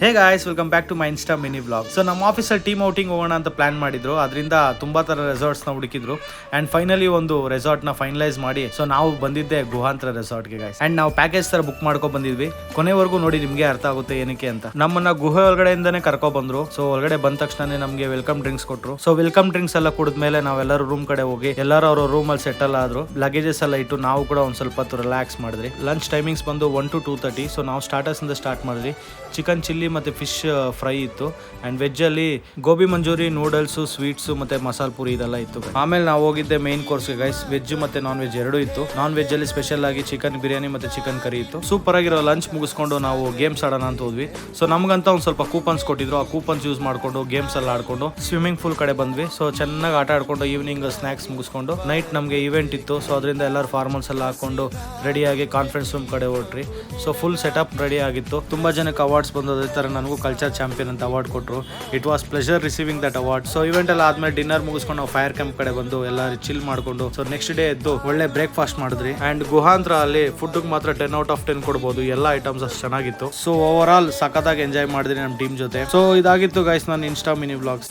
Hey guys, welcome back to my insta mini vlog. So ನಮ್ಮ ಆಫೀಸಲ್ಲಿ team outing ಹೋಗೋಣ ಅಂತ ಪ್ಲಾನ್ ಮಾಡಿದ್ರು. ಅದರಿಂದ ತುಂಬಾ ತರ ರೆಸಾರ್ಟ್ಸ್ ನ ಹುಡುಕಿದ್ರು ಅಂಡ್ ಫೈನಲಿ ಒಂದು ರೆಸಾರ್ಟ್ ನ ಫೈನಲೈಸ್ ಮಾಡಿ ಸೊ ನಾವು ಬಂದಿದ್ದೆ ಗುಹಾಂತರ ರೆಸಾರ್ಟ್ಗೆ ಗಾಯ್ಸ್. ಅಂಡ್ ನಾವು ಪ್ಯಾಕೇಜ್ ತರ ಬುಕ್ ಮಾಡ್ಕೊ ಬಂದಿದ್ವಿ. ಕೊನೆವರೆಗೂ ನೋಡಿ ನಿಮ್ಗೆ ಅರ್ಥ ಆಗುತ್ತೆ ಏನಕ್ಕೆ ಅಂತ. ನಮ್ಮನ್ನ ಗುಹೆ ಒಳಗಡೆಯಿಂದಾನೆ ಕರ್ಕೊ ಬಂದ್ರು. ಸೊ ಒಳಗಡೆ ಬಂದ ತಕ್ಷಣ ನಮ್ಗೆ ವೆಲ್ಕಮ್ ಡ್ರಿಂಕ್ಸ್ ಕೊಟ್ರು. ಸೊ ವೆಲ್ಕಮ್ ಡ್ರಿಂಕ್ಸ್ ಎಲ್ಲ ಕುಡಿದ್ಮೇಲೆ ನಾವೆಲ್ಲರೂ ರೂಮ್ ಕಡೆ ಹೋಗಿ ಎಲ್ಲರೂ ಅವ್ರ ರೂಮ್ ಅಲ್ಲಿ ಸೆಟಲ್ ಆದ್ರು. ಲಗೇಜಸ್ ಎಲ್ಲ ಇಟ್ಟು ನಾವು ಕೂಡ ಒಂದ್ ಸ್ವಲ್ಪ ಹೊತ್ತು ರಿಲ್ಯಾಕ್ಸ್ ಮಾಡಿದ್ರಿ. ಲಂಚ್ ಟೈಮಿಂಗ್ಸ್ ಬಂದು 1 to 2:30. ಸೊ ನಾವು ಸ್ಟಾರ್ಟರ್ಸ್ ಇಂದ ಸ್ಟಾರ್ಟ್ ಮಾಡಿದ್ವಿ. ಚಿಕನ್ ಚಿಲ್ಲಿ ಮತ್ತೆ ಫಿಶ್ ಫ್ರೈ ಇತ್ತು ಅಂಡ್ ವೆಜ್ ಅಲ್ಲಿ ಗೋಬಿ ಮಂಚೂರಿ, ನೂಡಲ್ಸ್, ಸ್ವೀಟ್ಸ್ ಮತ್ತೆ ಮಸಾಲ ಪುರಿ ಇದೆಲ್ಲ ಇತ್ತು. ಆಮೇಲೆ ನಾವು ಹೋಗಿದ್ದೆ ಮೈನ್ ಕೋರ್ಸ್ ಗೈಸ್. ವೆಜ್ ಮತ್ತೆ ನಾನ್ ವೆಜ್ ಎರಡೂ ಇತ್ತು. ನಾನ್ ವೆಜ್ ಅಲ್ಲಿ ಸ್ಪೆಷಲ್ ಆಗಿ ಚಿಕನ್ ಬಿರಿಯಾನಿ ಮತ್ತೆ ಚಿಕನ್ ಕರಿ ಇತ್ತು. ಸೂಪರ್ ಆಗಿರೋ ಲಂಚ್ ಮುಗಿಸ್ಕೊಂಡು ನಾವು ಗೇಮ್ಸ್ ಆಡೋಣ ಅಂತ ಹೋದ್ವಿ. ಸೊ ನಮ್ಗಂತ ಒಂದ್ ಸ್ವಲ್ಪ ಕೂಪನ್ಸ್ ಕೊಟ್ಟಿದ್ರು. ಆ ಕೂಪನ್ಸ್ ಯೂಸ್ ಮಾಡ್ಕೊಂಡು ಗೇಮ್ಸ್ ಎಲ್ಲ ಆಡ್ಕೊಂಡು ಸ್ವಿಮ್ಮಿಂಗ್ ಪೂಲ್ ಕಡೆ ಬಂದ್ವಿ. ಸೊ ಚೆನ್ನಾಗಿ ಆಟ ಆಡ್ಕೊಂಡು ಈವ್ನಿಂಗ್ ಸ್ನಾಕ್ಸ್ ಮುಗಿಸ್ಕೊಂಡು ನೈಟ್ ನಮಗೆ ಇವೆಂಟ್ ಇತ್ತು. ಸೊ ಅದರಿಂದ ಎಲ್ಲರೂ ಫಾರ್ಮಲ್ಸ್ ಎಲ್ಲ ಹಾಕೊಂಡು ರೆಡಿಯಾಗಿ ಕಾನ್ಫರೆನ್ಸ್ ರೂಮ್ ಕಡೆ ಹೊರಟ್ರಿ. ಸೊ ಫುಲ್ ಸೆಟಪ್ ರೆಡಿ ಆಗಿತ್ತು. ತುಂಬಾ ಜನಕ್ಕೆ ಅವಾರ್ಡ್ಸ್ ಬಂದು ಅದೇ ತರ ನನಗೂ ಕಲ್ಚರ್ ಚಾಂಪಿಯನ್ ಅಂತ ಅವಾರ್ಡ್ ಕೊಟ್ಟರು. It was pleasure receiving that award. So event ಎಲ್ಲ ಆದ್ಮೇಲೆ ಡಿನ್ನರ್ ಮುಗಿಸ್ಕೊಂಡು ನಾವು ಫೈರ್ ಕ್ಯಾಂಪ್ ಕಡೆ ಬಂದು ಎಲ್ಲರೂ ಚಿಲ್ ಮಾಡ್ಕೊಂಡು ಸೊ ನೆಕ್ಸ್ಟ್ ಡೇ ಎದ್ದು ಒಳ್ಳೆ ಬ್ರೇಕ್ಫಾಸ್ಟ್ ಮಾಡಿದ್ರಿ. ಅಂಡ್ ಗುಹಾಂತರ ಅಲ್ಲಿ ಫುಡ್ ಮಾತ್ರ 10 out of 10 ಕೊಡ್ಬೋದು. ಎಲ್ಲ ಐಟಮ್ಸ್ ಅಷ್ಟು ಚೆನ್ನಾಗಿತ್ತು. ಸೊ ಓವರ್ ಆಲ್ ಸಖತ್ತಾಗಿ ಎಂಜಾಯ್ ಮಾಡಿದ್ರಿ ನಮ್ಮ ಟೀಮ್ ಜೊತೆ. ಸೊ ಇದಾಗಿತ್ತು ಗೈಸ್ ನನ್ನ ಇನ್ಸ್ಟಾ ಮಿನಿ ವ್ಲಾಗ್ಸ್.